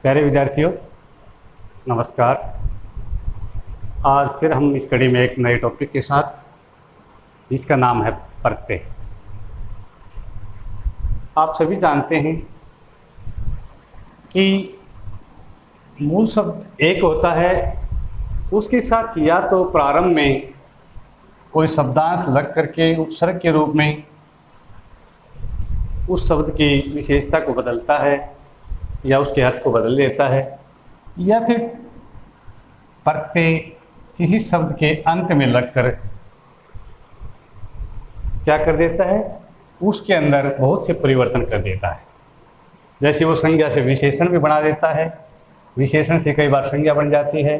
प्यारे विद्यार्थियों, नमस्कार। आज फिर हम इस कड़ी में एक नए टॉपिक के साथ, इसका नाम है प्रत्यय। आप सभी जानते हैं कि मूल शब्द एक होता है, उसके साथ या तो प्रारंभ में कोई शब्दांश लग करके उपसर्ग के रूप में उस शब्द की विशेषता को बदलता है या उसके अर्थ को बदल देता है, या फिर प्रत्यय किसी शब्द के अंत में लगकर क्या कर देता है, उसके अंदर बहुत से परिवर्तन कर देता है। जैसे वो संज्ञा से विशेषण भी बना देता है, विशेषण से कई बार संज्ञा बन जाती है,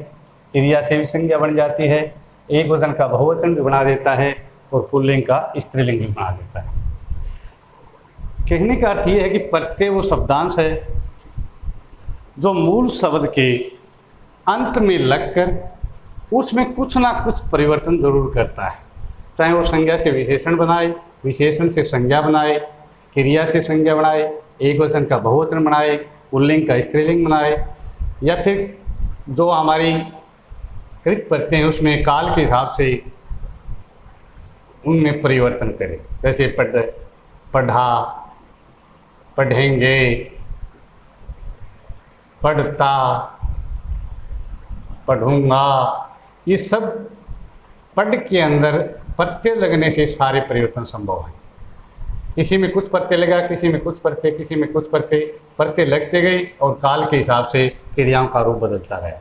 क्रिया से भी संज्ञा बन जाती है, एक वचन का बहुवचन भी बना देता है और पुल्लिंग का स्त्रीलिंग भी बना देता है। कहने का अर्थ ये है कि प्रत्यय वो शब्दांश है जो मूल शब्द के अंत में लगकर उसमें कुछ ना कुछ परिवर्तन जरूर करता है। चाहे वो संज्ञा से विशेषण बनाए, विशेषण से संज्ञा बनाए, क्रिया से संज्ञा बनाए, एक वचन का बहुवचन बनाए, पुल्लिंग का स्त्रीलिंग बनाए, या फिर जो हमारी कृत प्रत्यय हैं उसमें काल के हिसाब से उनमें परिवर्तन करे। जैसे पढ़ा, पढ़ेंगे, पढ़ता, पढ़ूंगा, ये सब पढ़ के अंदर प्रत्यय लगने से सारे परिवर्तन संभव हैं। किसी में कुछ प्रत्यय लगा, किसी में कुछ प्रत्यय, किसी में कुछ प्रत्यय लगते गए और काल के हिसाब से क्रियाओं का रूप बदलता गया।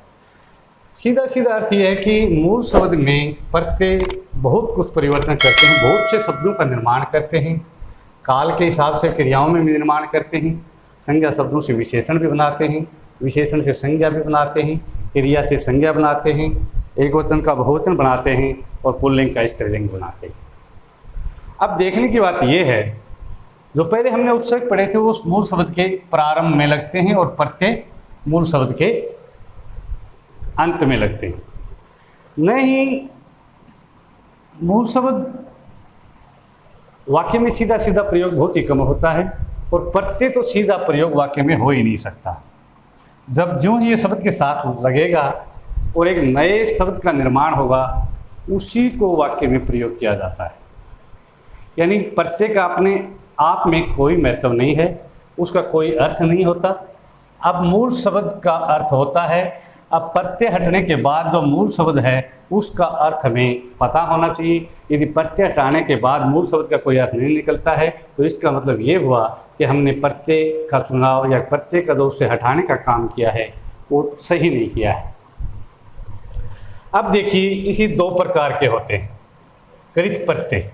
सीधा सीधा अर्थ यह है कि मूल शब्द में प्रत्यय बहुत कुछ परिवर्तन करते हैं, बहुत से शब्दों का निर्माण करते हैं, काल के हिसाब से क्रियाओं में भी निर्माण करते हैं, संज्ञा शब्दों से विशेषण भी बनाते हैं, विशेषण से संज्ञा भी बनाते हैं, क्रिया से संज्ञा बनाते हैं, एक वचन का बहुवचन बनाते हैं और पुल्लिंग का स्त्रीलिंग बनाते हैं। अब देखने की बात यह है, जो पहले हमने उपसर्ग पढ़े थे वो मूल शब्द के प्रारंभ में लगते हैं और प्रत्यय मूल शब्द के अंत में लगते हैं। नहीं, मूल शब्द वाक्य में सीधा सीधा प्रयोग बहुत ही कम होता है और प्रत्यय तो सीधा प्रयोग वाक्य में हो ही नहीं सकता। जब जो ये शब्द के साथ लगेगा और एक नए शब्द का निर्माण होगा, उसी को वाक्य में प्रयोग किया जाता है। यानी प्रत्यय का अपने आप में कोई महत्व नहीं है, उसका कोई अर्थ नहीं होता। अब मूल शब्द का अर्थ होता है, अब प्रत्यय हटने के बाद जो मूल शब्द है उसका अर्थ हमें पता होना चाहिए। यदि प्रत्यय हटाने के बाद मूल शब्द का कोई अर्थ नहीं निकलता है तो इसका मतलब ये हुआ कि हमने प्रत्यय का चुनाव या प्रत्यय का दोष से हटाने का काम किया है, वो सही नहीं किया है। अब देखिए, इसी दो प्रकार के होते हैं, कृत प्रत्यय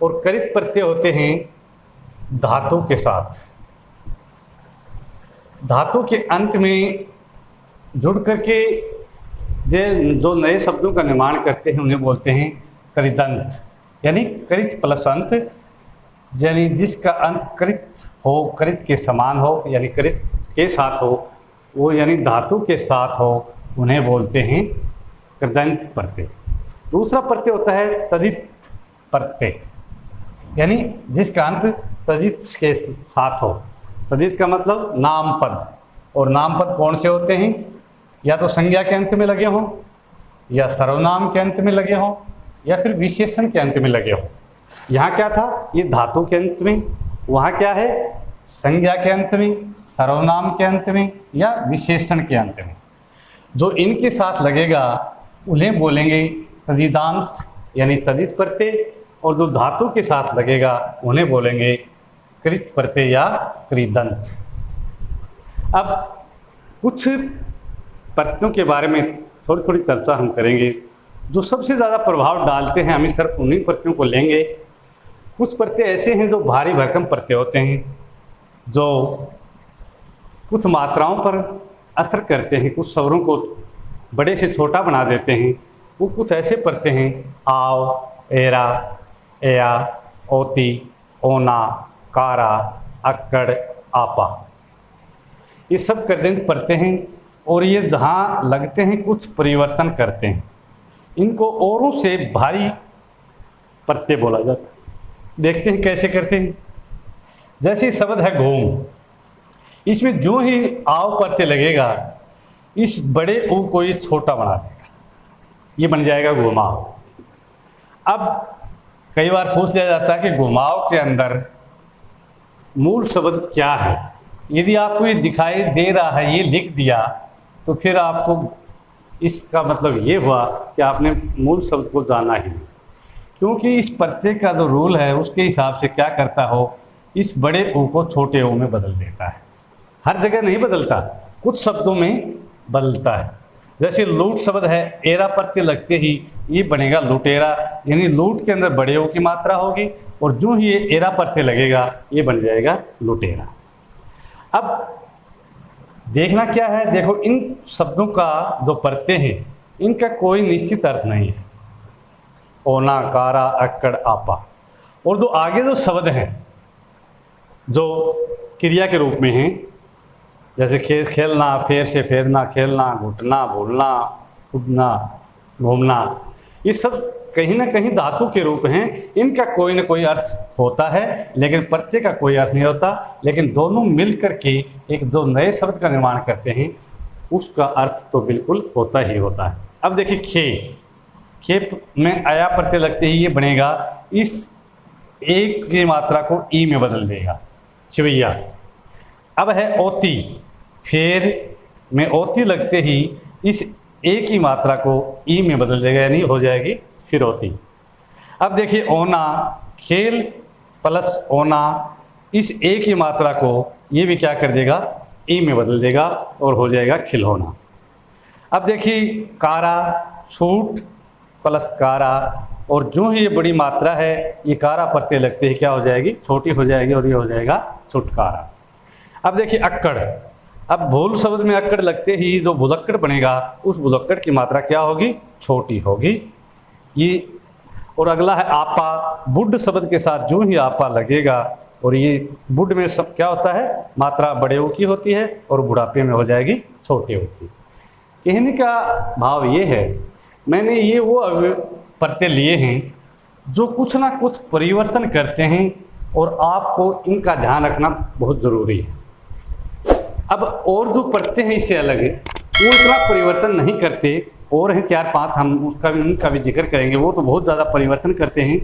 और कृत प्रत्यय होते हैं धातु के साथ। धातु के अंत में जुड़ करके जो नए शब्दों का निर्माण करते हैं उन्हें बोलते हैं कृदंत, यानी कृत प्लस अंत, यानी जिसका अंत कृत हो, कृत के समान हो, यानी कृत के साथ हो, वो यानी धातु के साथ हो, उन्हें बोलते हैं कृदंत प्रत्यय। दूसरा प्रत्यय होता है तदित प्रत्यय, यानी जिसका अंत तदित के साथ हो। तदित का मतलब नाम पद, और नाम पद कौन से होते हैं? या तो संज्ञा के अंत में लगे हों, या सर्वनाम के अंत में लगे हों, या फिर विशेषण के अंत में लगे हों। यहाँ क्या था? ये धातु के अंत में, वहाँ क्या है? संज्ञा के अंत में, सर्वनाम के अंत में या विशेषण के अंत में। जो इनके साथ लगेगा उन्हें बोलेंगे तदिदांत, यानी तदित प्रत्यय, और जो धातु के साथ लगेगा उन्हें बोलेंगे कृत प्रत्यय या कृदंत। अब कुछ प्रत्ययों के बारे में थोड़ी थोड़ी चर्चा हम करेंगे। जो सबसे ज़्यादा प्रभाव डालते हैं, हम सिर्फ उन्हीं प्रत्ययों को लेंगे। कुछ प्रत्यय ऐसे हैं जो भारी भरकम प्रत्यय होते हैं, जो कुछ मात्राओं पर असर करते हैं, कुछ स्वरों को बड़े से छोटा बना देते हैं। वो कुछ ऐसे प्रत्यय हैं, आव, एरा, एया, ओती, ओना, कारा, अक्कड़, आपा। ये सब कृदंत प्रत्यय हैं और ये जहाँ लगते हैं कुछ परिवर्तन करते हैं। इनको औरों से भारी प्रत्यय बोला जाता है। देखते हैं कैसे करते हैं। जैसे शब्द है घूम, इसमें जो ही आव प्रत्यय लगेगा इस बड़े ऊ को ये छोटा बना देगा, ये बन जाएगा घुमाव। अब कई बार पूछ लिया जाता है कि घुमाव के अंदर मूल शब्द क्या है। यदि आपको ये दिखाई दे रहा है, ये लिख दिया, तो फिर आपको इसका मतलब ये हुआ कि आपने मूल शब्द को जाना ही नहीं, क्योंकि इस प्रत्यय का जो रूल है उसके हिसाब से क्या करता हो, इस बड़े ऊ को छोटे ऊ में बदल देता है। हर जगह नहीं बदलता, कुछ शब्दों में बदलता है। जैसे लूट शब्द है, एरा प्रत्यय लगते ही ये बनेगा लुटेरा, यानी लूट के अंदर बड़े ऊ की मात्रा होगी और जो ही ये एरा प्रत्यय लगेगा ये बन जाएगा लुटेरा। अब देखना क्या है, देखो इन शब्दों का जो प्रत्यय है इनका कोई निश्चित अर्थ नहीं है, ओना, कारा, अक्कड़, आपा। और जो आगे जो शब्द हैं जो क्रिया के रूप में हैं, जैसे खेलना, फेर से फेरना, खेलना, घुटना, भूलना, उड़ना, घूमना, ये सब कहीं ना कहीं धातु के रूप हैं। इनका कोई ना कोई अर्थ होता है, लेकिन प्रत्यय का कोई अर्थ नहीं होता। लेकिन दोनों मिल करके एक जो नए शब्द का निर्माण करते हैं उसका अर्थ तो बिल्कुल होता ही होता है। अब देखिए खे में आया प्रत्यय लगते ही ये बनेगा, इस एक की मात्रा को ई में बदल देगा, चिवैया। अब है ओती, फेर में ओती लगते ही इस एक की मात्रा को ई में बदल देगा, यानी हो जाएगी फिरौती। अब देखिए ओना, खेल प्लस ओना, इस एक की मात्रा को ये भी क्या कर देगा, ई में बदल देगा और हो जाएगा खिलौना। अब देखिए कारा, छूट प्लस कारा, और जो ही ये बड़ी मात्रा है ये कारा प्रत्यय लगते ही क्या हो जाएगी, छोटी हो जाएगी और ये हो जाएगा छुटकारा। अब देखिए अक्कड़, अब भूल शब्द में अक्कड़ लगते ही जो भुलक्कड़ बनेगा उस भुलक्कड़ की मात्रा क्या होगी, छोटी होगी ये। और अगला है आपा, बुढ़ शब्द के साथ जो ही आपा लगेगा, और ये बुढ़ में सब क्या होता है, मात्रा बड़े ऊ की होती है और बुढ़ापे में हो जाएगी छोटे ऊ की। कहने का भाव ये है, मैंने ये वो प्रत्यय लिए हैं जो कुछ ना कुछ परिवर्तन करते हैं और आपको इनका ध्यान रखना बहुत ज़रूरी है। अब और जो प्रत्यय हैं इससे अलग है, वो इतना परिवर्तन नहीं करते, और हैं 4-5, हम उनका भी जिक्र करेंगे, वो तो बहुत ज़्यादा परिवर्तन करते हैं।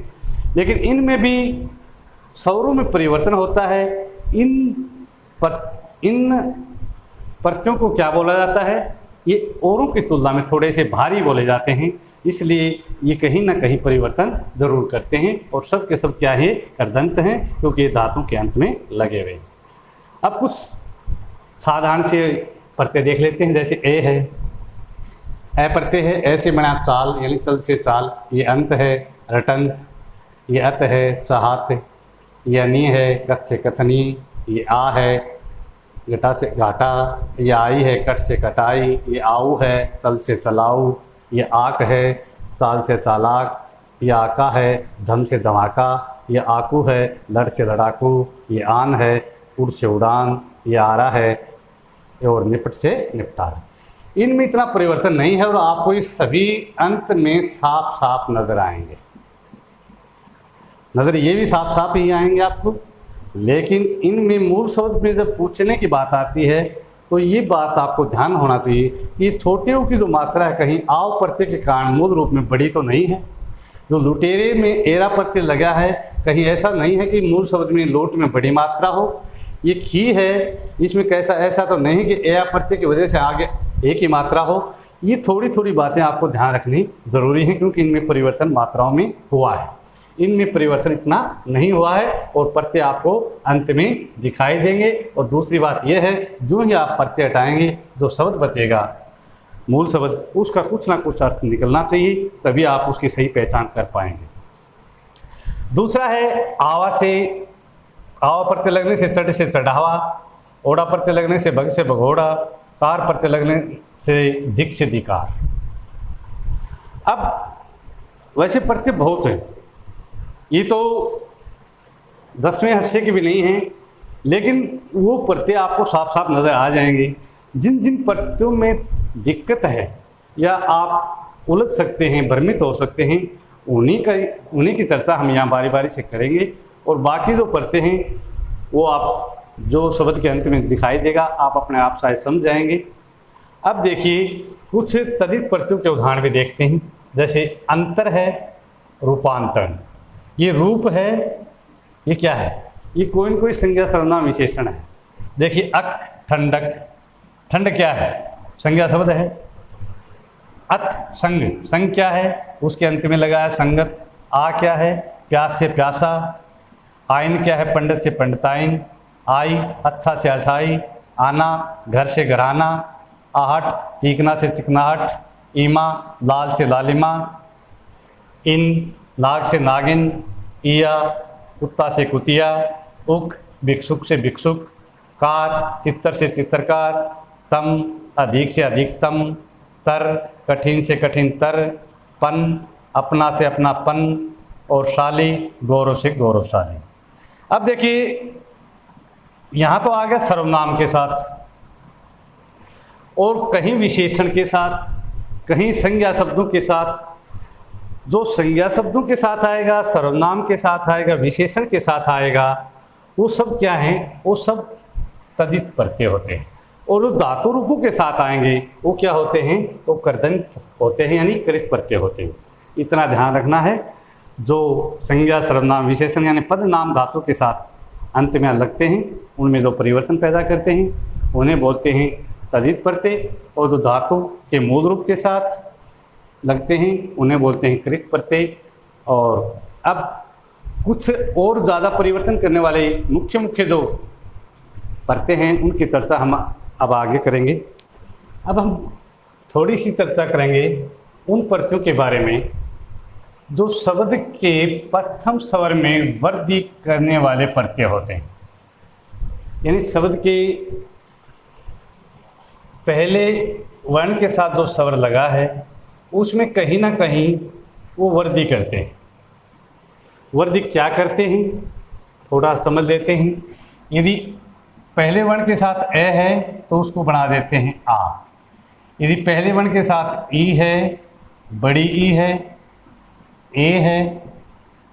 लेकिन इनमें भी स्वरों में परिवर्तन होता है। इन प्रत्ययों को क्या बोला जाता है, ये औरों की तुलना में थोड़े से भारी बोले जाते हैं, इसलिए ये कहीं ना कहीं परिवर्तन जरूर करते हैं। और सब के सब क्या है, करदंत हैं, क्योंकि ये धातु के अंत में लगे हुए। अब कुछ साधारण से प्रत्यय देख लेते हैं। जैसे ए है, ए प्रत्यय है, ऐसे बना चाल, यानी चल से चाल। ये अंत है, रटंत। ये अत है, चाहत। ये अनि है, कथ से कथनी। ये आ है, घटा से घाटा। ये आई है, कट से कटाई। ये आऊ है, चल से चलाऊ। ये आक है, चाल से चालाक। ये आका है, धम से धमाका। ये आकू है, लड़ से लड़ाकू। ये आन है, उड़ से उड़ान। ये आरा है और निपट से निपटारा। इनमें इतना परिवर्तन नहीं है और आपको ये सभी अंत में साफ साफ नजर आएंगे। नजर ये भी साफ साफ ही आएंगे आपको। लेकिन इनमें मूल शब्द में जब पूछने की बात आती है तो ये बात आपको ध्यान होना चाहिए कि छोटे ऊ की जो मात्रा है कहीं आव प्रत्यय के कारण मूल रूप में बड़ी तो नहीं है। जो लुटेरे में एरा प्रत्यय लगा है, कहीं ऐसा नहीं है कि मूल शब्द में लोट में बड़ी मात्रा हो। ये खी है, इसमें कैसा ऐसा तो नहीं कि एरा प्रत्यय की वजह से आगे एक ही मात्रा हो। ये थोड़ी थोड़ी बातें आपको ध्यान रखनी ज़रूरी है, क्योंकि इनमें परिवर्तन मात्राओं में हुआ है। इनमें परिवर्तन इतना नहीं हुआ है और प्रत्यय आपको अंत में दिखाई देंगे। और दूसरी बात यह है, जो ही आप प्रत्यय हटाएंगे जो शब्द बचेगा मूल शब्द, उसका कुछ ना कुछ अर्थ निकलना चाहिए, तभी आप उसकी सही पहचान कर पाएंगे। दूसरा है आवा से, आवा प्रत्यय लगने से चढ़ से चढ़ावा। ओढ़ा प्रत्यय लगने से भग से भगोड़ा। कार प्रत्यय लगने से दिक से दिकार। अब वैसे प्रत्यय बहुत हैं, ये तो 10वें हस्से के भी नहीं हैं, लेकिन वो प्रत्यय आपको साफ साफ नज़र आ जाएंगे। जिन जिन प्रत्ययों में दिक्कत है या आप उलझ सकते हैं, भ्रमित हो सकते हैं, उन्हीं की चर्चा हम यहाँ बारी बारी से करेंगे। और बाकी जो प्रत्यय हैं वो आप जो शब्द के अंत में दिखाई देगा आप अपने आप शायद समझ जाएंगे। अब देखिए कुछ तदित प्रत्ययों के उदाहरण भी देखते हैं। जैसे अंतर है, रूपांतरण। ये रूप है, ये क्या है? ये कोई न कोई संज्ञा सर्वनाम विशेषण है। देखिए अक, ठंडक। ठंड क्या है? संज्ञा शब्द है। अत, संग। संग क्या है? उसके अंत में लगा है संगत। आ क्या है? प्यास से प्यासा। आइन क्या है? पंडित से पंडिताइन। आई, अच्छा से अच्छाई। आना, घर से घराना। आहट, चीकना से चिकनाहट। ईमा, लाल से लालिमा। इन, नाग से नागिन। इया, कुत्ता से कुतिया। उक, भिक्षुक से भिक्षुक। कार, चित्तर से चित्रकार। तम, अधिक से अधिकतम। तर, कठिन से कठिनतर। पन, अपना से अपनापन। और शाली, गौरव से गौरवशाली। अब देखिए यहाँ तो आ गया सर्वनाम के साथ, और कहीं विशेषण के साथ, कहीं संज्ञा शब्दों के साथ। जो संज्ञा शब्दों के साथ आएगा, सर्वनाम के साथ आएगा, विशेषण के साथ आएगा, वो सब क्या हैं? वो सब तदित प्रत्यय होते हैं। और जो धातु रूपों के साथ आएंगे वो क्या होते हैं? वो कर्दंत होते हैं, यानी कृत प्रत्यय होते हैं। इतना ध्यान रखना है। जो संज्ञा, सर्वनाम, विशेषण यानी पद नाम धातु के साथ अंत में लगते हैं, उनमें जो परिवर्तन पैदा करते हैं उन्हें बोलते हैं तदित प्रत्यय। और जो धातु के मूल रूप के साथ लगते हैं उन्हें बोलते हैं कृत प्रत्यय। और अब कुछ और ज़्यादा परिवर्तन करने वाले मुख्य मुख्य जो प्रत्यय हैं उनकी चर्चा हम अब आगे करेंगे। अब हम थोड़ी सी चर्चा करेंगे उन प्रत्ययों के बारे में जो शब्द के प्रथम स्वर में वृद्धि करने वाले प्रत्यय होते हैं। यानी शब्द के पहले वर्ण के साथ जो स्वर लगा है उसमें कहीं ना कहीं वो वृद्धि करते हैं। वृद्धि क्या करते हैं थोड़ा समझ लेते हैं। यदि पहले वर्ण के साथ ए है तो उसको बना देते हैं आ। यदि पहले वर्ण के साथ ई है, बड़ी ई है, ए है,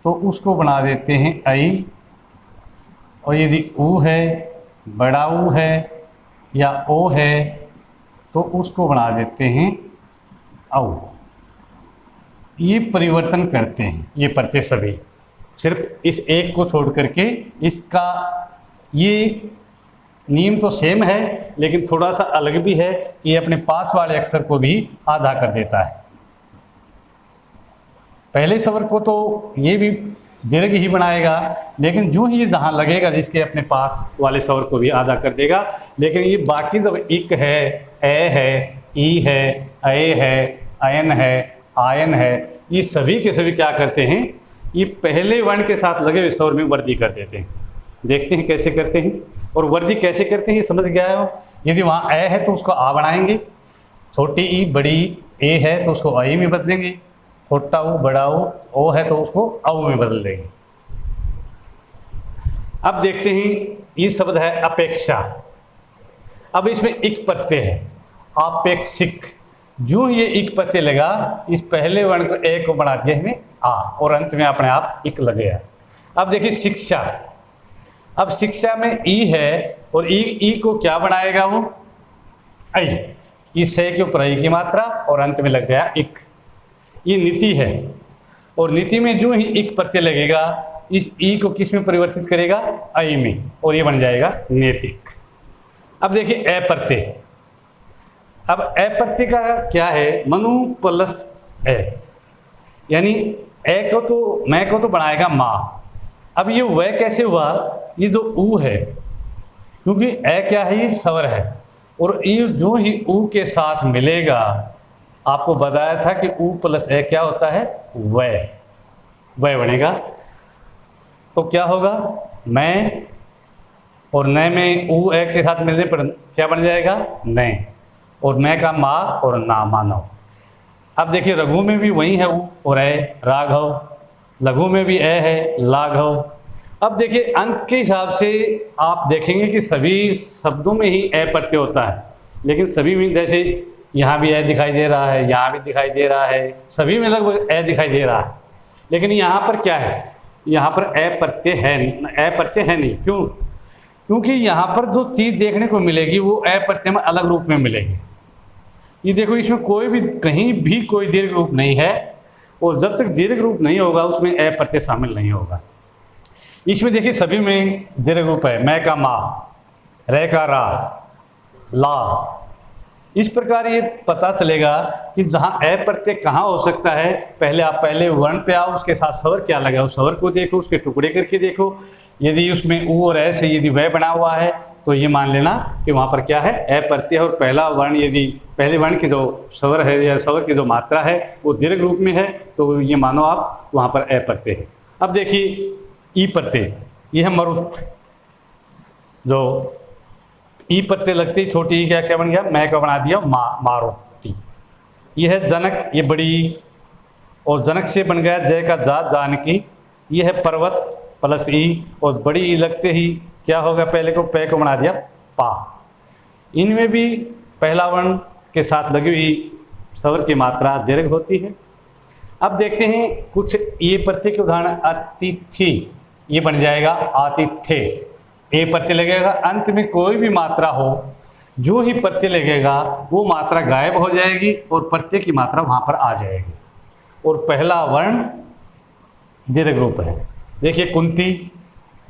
तो उसको बना देते हैं आई। और यदि ऊ है, बड़ा ऊ है या ओ है तो उसको बना देते हैं औ। ये परिवर्तन करते हैं ये प्रत्यय सभी, सिर्फ इस एक को छोड़ करके। इसका ये नियम तो सेम है लेकिन थोड़ा सा अलग भी है कि ये अपने पास वाले अक्षर को भी आधा कर देता है। पहले स्वर को तो ये भी दीर्घ ही बनाएगा, लेकिन जो ही जहाँ लगेगा जिसके अपने पास वाले स्वर को भी आधा कर देगा। लेकिन ये बाकी जब इक है, ए है, ई है, अय है, अयन है, आयन है, ये सभी के सभी क्या करते हैं? ये पहले वर्ण के साथ लगे हुए स्वर में वृद्धि कर देते हैं। देखते हैं कैसे करते हैं। और वृद्धि कैसे करते हैं समझ गया हो। यदि वहाँ ए है तो उसको आ बनाएंगे, छोटी ई बड़ी ए है तो उसको आई में बदलेंगे, छोटा ऊ बड़ा ओ है तो उसको औ में बदल देंगे। अब देखते हैं ये शब्द है अपेक्षा। अब इसमें इक प्रत्यय है, अपेक्षिक। जो ये इक प्रत्यय लगा इस पहले वर्ण को ए को बना दिया है आ और अंत में अपने आप इक लग गया। अब देखिए शिक्षा। अब शिक्षा में ई है और ई को क्या बनाएगा वो? आई। इस से के ऊपर आई की मात्रा और अंत में लग गया इक। ये नीति है और नीति में जो ही इक प्रत्यय लगेगा इस ई को किस में परिवर्तित करेगा? आई में, और ये बन जाएगा नैतिक। अब देखिए ए प्रत्यय। अब ए प्रत्यय का क्या है? मनु प्लस ए, यानी ए को तो मैं को तो बनाएगा माँ। अब ये वह कैसे हुआ? ये जो ऊ है, क्योंकि ए क्या है? ये स्वर है और ये जो ही ऊ के साथ मिलेगा, आपको बताया था कि ऊ प्लस ए क्या होता है? वह बनेगा। तो क्या होगा? मैं, और न में ऊ ए के साथ मिलने पर क्या बन जाएगा? न, और मैं का माँ और ना मानव। अब देखिए रघु में भी वही है ऊ और ए, राघव। लघु में भी ए है, लाघव। अब देखिए अंत के हिसाब से आप देखेंगे कि सभी शब्दों में ही ए प्रत्यय होता है, लेकिन सभी में जैसे यहाँ भी ए दिखाई दे रहा है, यहाँ भी दिखाई दे रहा है, सभी में लगभग ए दिखाई दे रहा है। लेकिन यहाँ पर क्या है? यहाँ पर ए प्रत्यय है नहीं। क्यों? क्योंकि यहाँ पर जो चीज़ देखने को मिलेगी वो ए प्रत्यय में अलग रूप में मिलेगी। ये देखो, इसमें कोई भी कहीं भी कोई दीर्घ रूप नहीं है, और जब तक दीर्घ रूप नहीं होगा उसमें ए प्रत्यय शामिल नहीं होगा। इसमें देखिए सभी में दीर्घ रूप है, मैं का मा, रे का रा, ला। इस प्रकार ये पता चलेगा कि जहाँ ए प्रत्यय कहाँ हो सकता है। पहले आप पहले वर्ण पे आओ, उसके साथ स्वर क्या लगा, उस स्वर को देखो, उसके टुकड़े करके देखो। यदि उसमें उ और ए से यदि वह बना हुआ है तो ये मान लेना कि वहाँ पर क्या है, ए प्रत्यय। और पहला वर्ण यदि पहले वर्ण की जो स्वर है या स्वर की जो मात्रा है वो दीर्घ रूप में है तो ये मानो आप वहाँ पर ए प्रत्यय है। अब देखिए ई प्रत्यय, ये है मरुत। जो ई प्रत्यय लगती है छोटी क्या क्या बन गया, मैं का बना दिया मारुति। ये है जनक, ये बड़ी, और जनक से बन गया जय का जा, जानकी। ये है पर्वत प्लस ई, और बड़ी ई लगते ही क्या होगा, पहले को पै को बना दिया पा। इनमें भी पहला वर्ण के साथ लगी हुई स्वर की मात्रा दीर्घ होती है। अब देखते हैं कुछ ये प्रत्यय के उदाहरण। अतिथि, ये बन जाएगा आतिथ्य। ए प्रत्यय लगेगा, अंत में कोई भी मात्रा हो, जो ही प्रत्यय लगेगा वो मात्रा गायब हो जाएगी और प्रत्यय की मात्रा वहाँ पर आ जाएगी, और पहला वर्ण दीर्घ रूप है। देखिए कुंती,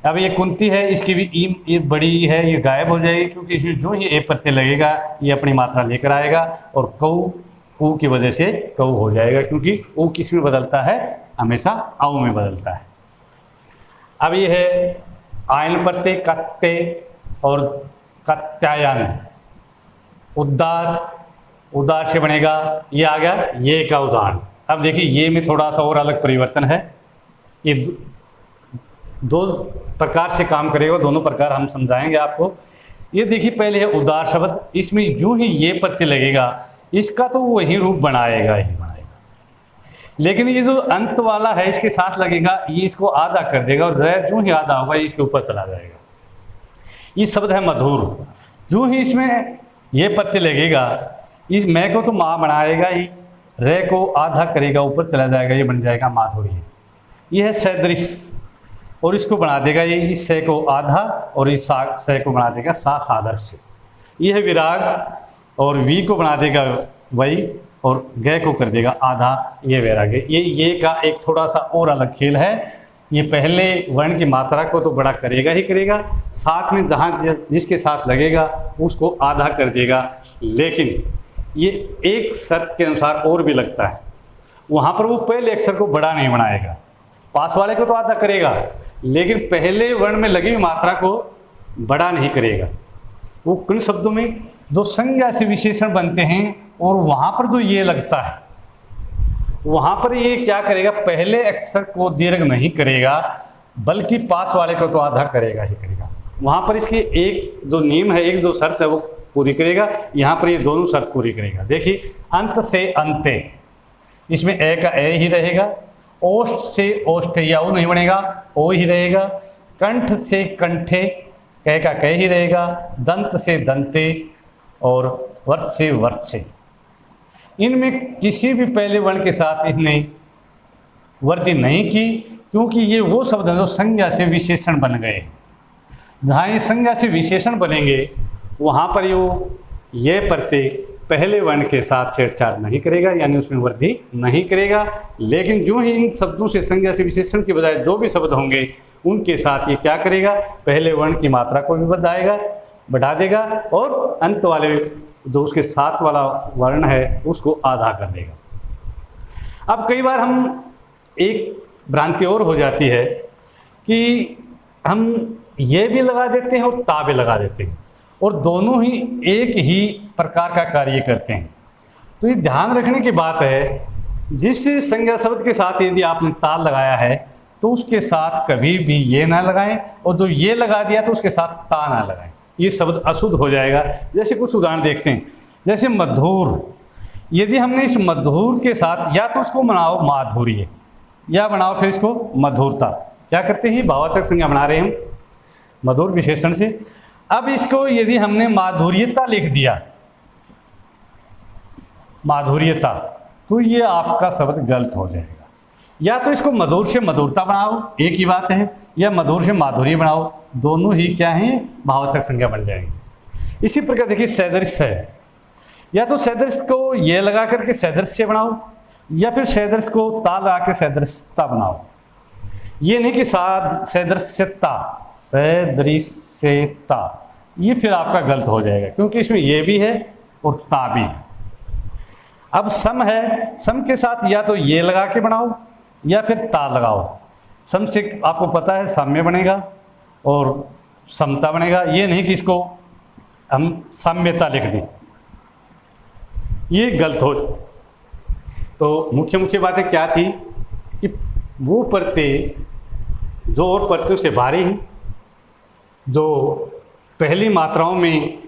अब ये कुंती है, इसकी भी ई, ये बड़ी है, ये गायब हो जाएगी क्योंकि इसमें जो ही ए प्रत्यय लगेगा ये अपनी मात्रा लेकर आएगा, और कऊ ऊ की वजह से कऊ हो जाएगा, क्योंकि ऊ किस में बदलता है, हमेशा औ में बदलता है। अब ये है आयन प्रत्यय, कत्ते और कत्यायन। उद्दार, उद्दार से बनेगा, ये आ गया ये का उदाहरण। अब देखिए ये में थोड़ा सा और अलग परिवर्तन है, ये दो प्रकार से काम करेगा, दोनों प्रकार हम समझाएंगे आपको। ये देखिए पहले है उदार शब्द, इसमें जो ही ये प्रत्यय लगेगा इसका तो वही रूप बनाएगा ही बनाएगा, लेकिन ये जो अंत वाला है इसके साथ लगेगा, ये इसको आधा कर देगा, और जो ही आधा होगा ये इसके ऊपर चला जाएगा। ये शब्द है मधुर, जो ही इसमें ये प्रत्यय लगेगा इस मैं को तो माँ बनाएगा ही, रे को आधा करेगा ऊपर चला जाएगा, ये बन जाएगा माधुर्य। ये है सदृश, और इसको बना देगा ये इस से को आधा, और इस से को बना देगा सा सादृश्य। ये है विराग, और वी को बना देगा वही, और गय को कर देगा आधा, ये वैराग्य। ये का एक थोड़ा सा और अलग खेल है। ये पहले वर्ण की मात्रा को तो बड़ा करेगा ही करेगा, साथ में जहाँ जिसके साथ लगेगा उसको आधा कर देगा, लेकिन ये एक शर्त के अनुसार और भी लगता है। वहाँ पर वो पहले अक्षर को बड़ा नहीं बनाएगा, पास वाले को तो आधा करेगा, लेकिन पहले वर्ण में लगी हुई मात्रा को बड़ा नहीं करेगा। वो किन शब्दों में जो संज्ञा से विशेषण बनते हैं और वहाँ पर जो ये लगता है वहाँ पर ये क्या करेगा, पहले अक्षर को दीर्घ नहीं करेगा बल्कि पास वाले को तो आधा करेगा ही करेगा। वहाँ पर इसकी एक जो नियम है, एक जो शर्त है वो पूरी करेगा, यहाँ पर ये दोनों शर्त पूरी करेगा। देखिए अंत से अंते, इसमें ए का ए ही रहेगा, ओष्ठ से ओष्ठ या ओ नहीं बनेगा, ओ ही रहेगा, कंठ से कंठे कह का कह ही रहेगा, दंत से दंते और वर्ष से वर्ष से। इनमें किसी भी पहले वर्ण के साथ इसने वृद्धि नहीं की, क्योंकि ये वो शब्द हैं जो संज्ञा से विशेषण बन गए। जहाँ ये संज्ञा से विशेषण बनेंगे वहाँ पर ये प्रत्यय पहले वर्ण के साथ छेड़छाड़ नहीं करेगा, यानी उसमें वृद्धि नहीं करेगा। लेकिन जो ही इन शब्दों से संज्ञा से विशेषण के बजाय जो भी शब्द होंगे उनके साथ ये क्या करेगा, पहले वर्ण की मात्रा को भी बढ़ा देगा, और अंत वाले जो उसके साथ वाला वर्ण है उसको आधा कर देगा। अब कई बार हम एक भ्रांति और हो जाती है कि हम ये भी लगा देते हैं और ता भी लगा देते हैं, और दोनों ही एक ही प्रकार का कार्य करते हैं। तो ये ध्यान रखने की बात है, जिस संज्ञा शब्द के साथ यदि आपने ता लगाया है तो उसके साथ कभी भी ये ना लगाएं, और जो ये लगा दिया तो उसके साथ ता ना लगाएं, ये शब्द अशुद्ध हो जाएगा। जैसे कुछ उदाहरण देखते हैं, जैसे मधुर, यदि हमने इस मधुर के साथ या तो उसको बनाओ माधुर्य या बनाओ फिर इसको मधुरता, क्या करते हैं, भावार्थक संज्ञा बना रहे हैं हम मधुर विशेषण से। अब इसको यदि हमने माधुर्यता लिख दिया, माधुर्यता, तो ये आपका शब्द गलत हो जाएगा, या तो इसको मधुर से मधुरता बनाओ, एक ही बात है, या मधुर से माधुरी बनाओ, दोनों ही क्या हैं, भाववाचक संज्ञा बन जाएंगे। इसी प्रकार देखिए सदृश है, या तो सदृश को ये लगा करके सदृश्य बनाओ, या फिर सदृश को ता लगा के सदृशता बनाओ। ये नहीं कि सदृश्यता, सदृश्यता, ये फिर आपका गलत हो जाएगा, क्योंकि इसमें ये भी है और ता भी है। अब सम है, सम के साथ या तो ये लगा के बनाओ या फिर ता लगाओ। सम से आपको पता है साम्य बनेगा और समता बनेगा, ये नहीं कि इसको हम साम्यता लिख दें, ये गलत हो। तो मुख्य मुख्य बातें क्या थी कि वो प्रत्यय जो और प्रत्ययों से भारी हैं, जो पहली मात्राओं में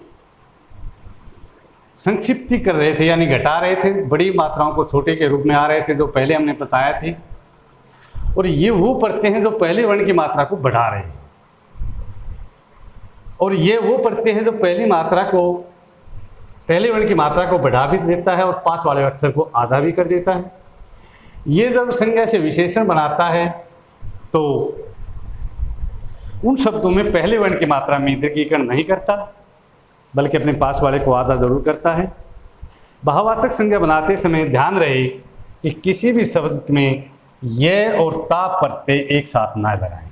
संक्षिप्ति कर रहे थे यानी घटा रहे थे, बड़ी मात्राओं को छोटे के रूप में आ रहे थे, जो पहले हमने बताया थे। और ये वो प्रत्यय हैं जो पहले वर्ण की मात्रा को बढ़ा रहे हैं, और ये वो प्रत्यय हैं जो पहले वर्ण की मात्रा को बढ़ा भी देता है और पास वाले अक्षर को आधा भी कर देता है। ये जब संज्ञा से विशेषण बनाता है तो उन शब्दों में पहले वर्ण की मात्रा में दीर्घीकरण नहीं करता, बल्कि अपने पास वाले को आधा जरूर करता है। भाववाचक संज्ञा बनाते समय ध्यान रहे कि किसी भी शब्द में ये और ता प्रत्यय एक साथ ना लगाएं।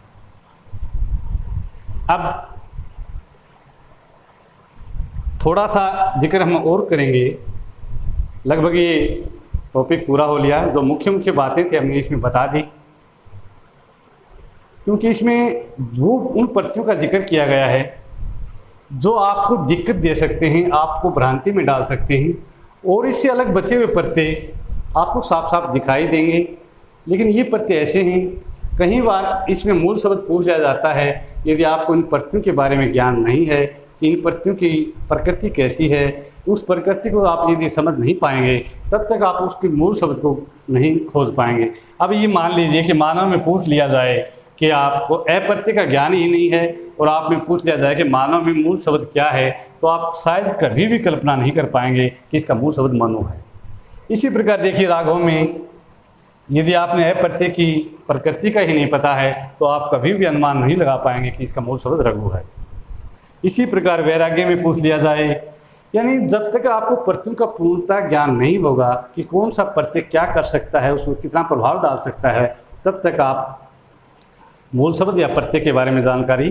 अब थोड़ा सा जिक्र हम और करेंगे, लगभग ये टॉपिक पूरा हो लिया। जो मुख्य मुख्य बातें थी हमने इसमें बता दी, क्योंकि इसमें वो उन प्रत्ययों का जिक्र किया गया है जो आपको दिक्कत दे सकते हैं, आपको भ्रांति में डाल सकते हैं, और इससे अलग बचे हुए प्रत्यय आपको साफ साफ दिखाई देंगे। लेकिन ये प्रत्यय ऐसे हैं, कई बार इसमें मूल शब्द पूछ लिया जाता है। यदि आपको इन प्रत्ययों के बारे में ज्ञान नहीं है कि इन प्रत्ययों की प्रकृति कैसी है, उस प्रकृति को आप यदि समझ नहीं पाएंगे तब तक आप उसके मूल शब्द को नहीं खोज पाएंगे। अब ये मान लीजिए कि मानव में पूछ लिया जाए कि आपको अप्रत्यय का ज्ञान ही नहीं है, और आप में पूछ लिया जाए कि मानव में मूल शब्द क्या है, तो आप शायद कभी भी कल्पना नहीं कर पाएंगे कि इसका मूल शब्द मनु है। इसी प्रकार देखिए रागों में यदि आपने अप्रत्यय की प्रकृति का ही नहीं पता है तो आप कभी भी अनुमान नहीं लगा पाएंगे कि इसका मूल शब्द रघु है। इसी प्रकार वैराग्य में पूछ लिया जाए, यानी जब तक आपको प्रत्ययों का पूर्णता ज्ञान नहीं होगा कि कौन सा प्रत्यय क्या कर सकता है, उसमें कितना प्रभाव डाल सकता है, तब तक आप मूल शब्द या प्रत्यय के बारे में जानकारी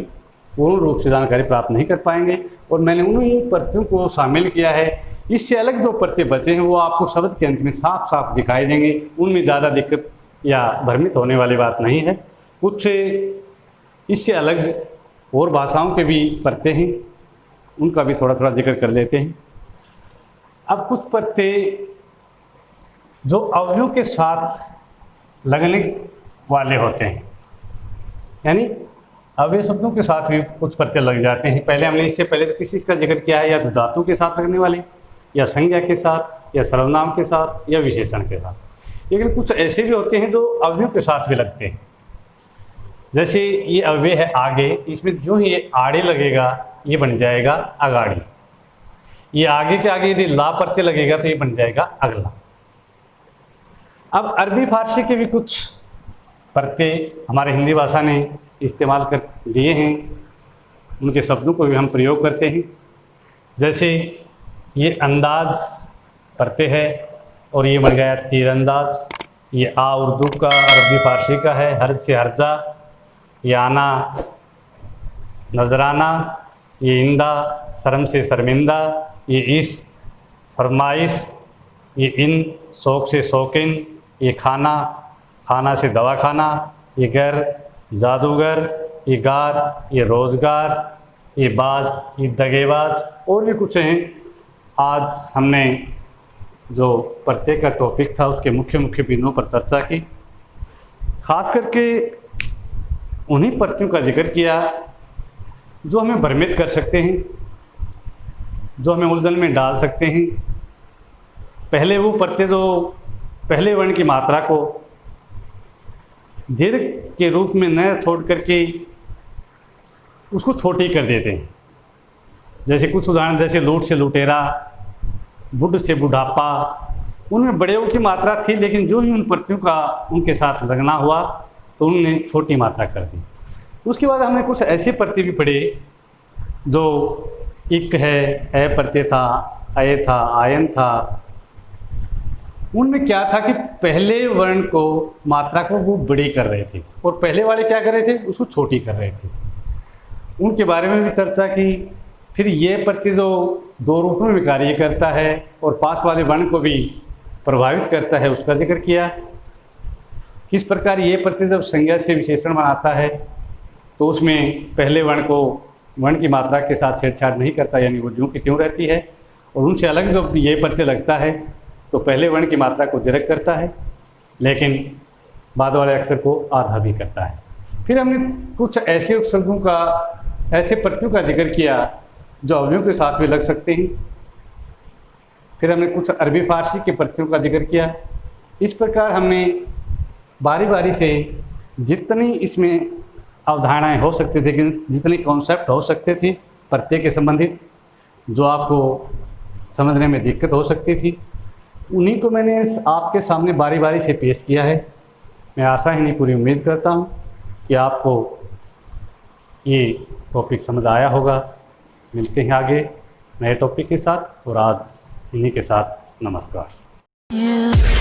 पूर्ण रूप से जानकारी प्राप्त नहीं कर पाएंगे। और मैंने उन्हीं प्रत्ययों को शामिल किया है। इससे अलग जो प्रत्यय बचे हैं वो आपको शब्द के अंत में साफ साफ दिखाई देंगे, उनमें ज़्यादा दिक्कत या भ्रमित होने वाली बात नहीं है। कुछ इससे अलग और भाषाओं के भी प्रत्यय हैं, उनका भी थोड़ा थोड़ा जिक्र कर लेते हैं। अब कुछ प्रत्यय जो अवयवों के साथ लगने वाले होते हैं, यानी अवयव शब्दों के साथ भी कुछ प्रत्यय लग जाते हैं। पहले हमने इससे पहले तो किसी का जिक्र किया है, या तो धातु के साथ लगने वाले, या संज्ञा के साथ, या सर्वनाम के साथ, या विशेषण के साथ। लेकिन कुछ ऐसे भी होते हैं जो अवयव के साथ भी लगते हैं। जैसे ये अव्यय है आगे, इसमें जो ही ये आड़े लगेगा ये बन जाएगा अगाड़ी। ये आगे के आगे यदि ला प्रत्यय लगेगा तो ये बन जाएगा अगला। अब अरबी फारसी के भी कुछ प्रत्यय हमारे हिंदी भाषा ने इस्तेमाल कर दिए हैं, उनके शब्दों को भी हम प्रयोग करते हैं। जैसे ये अंदाज प्रत्यय है और ये बन गया तीरंदाज। ये आ उर्दू का अरबी फारसी का है, हर्ज से हर्जा, ये आना नजराना, ये इंदा शर्म से शर्मिंदा, ये इस फरमाइश, ये इन शौक से शौकीन, ये खाना खाना से दवाखाना, ये घर जादूगर, ये गार, ये रोज़गार, ये बाज, ये दगेबाज, और भी कुछ हैं। आज हमने जो प्रत्यय का टॉपिक था उसके मुख्य मुख्य बिंदुओं पर चर्चा की। खास करके उन्हीं प्रत्ययों का जिक्र किया जो हमें भ्रमित कर सकते हैं, जो हमें उलझन में डाल सकते हैं। पहले वो प्रत्यय जो पहले वर्ण की मात्रा को दीर्घ के रूप में न छोड़ करके उसको छोटी कर देते हैं। जैसे कुछ उदाहरण, जैसे लूट से लुटेरा, बुढ़ से बुढ़ापा, उनमें बड़े की मात्रा थी, लेकिन जो ही उन प्रत्ययों का उनके साथ लगना हुआ तो उन्होंने छोटी मात्रा कर दी। उसके बाद हमने कुछ ऐसे प्रत्यय भी पढ़े जो इक है, ए प्रत्यय था, अय था, आयन था। उनमें क्या था कि पहले वर्ण को, मात्रा को वो बड़ी कर रहे थे और पहले वाले क्या कर रहे थे, उसको छोटी कर रहे थे। उनके बारे में भी चर्चा की। फिर ये प्रत्यय जो दो रूपों में कार्य करता है और पास वाले वर्ण को भी प्रभावित करता है, उसका जिक्र किया। किस प्रकार ये प्रत्यय जब संज्ञा से विशेषण बनाता है तो उसमें पहले वर्ण को वर्ण की मात्रा के साथ छेड़छाड़ नहीं करता, यानी वो ज्यों की त्यों रहती है। और उनसे अलग जब ये प्रत्यय लगता है तो पहले वर्ण की मात्रा को दीर्घ करता है, लेकिन बाद वाले अक्षर को आधा भी करता है। फिर हमने कुछ ऐसे उपसर्गों का, ऐसे प्रत्ययों का जिक्र किया जो अवयवों के साथ भी लग सकते हैं। फिर हमने कुछ अरबी फारसी के प्रत्ययों का जिक्र किया। इस प्रकार हमने बारी बारी से जितनी इसमें अवधारणाएं हो सकते थे, जितने कॉन्सेप्ट हो सकते थे प्रत्यय के संबंधित, जो आपको समझने में दिक्कत हो सकती थी, उन्हीं को मैंने आपके सामने बारी बारी से पेश किया है। मैं आशा ही नहीं, पूरी उम्मीद करता हूँ कि आपको ये टॉपिक समझ आया होगा। मिलते हैं आगे नए टॉपिक के साथ, और आज इन्हीं के साथ नमस्कार।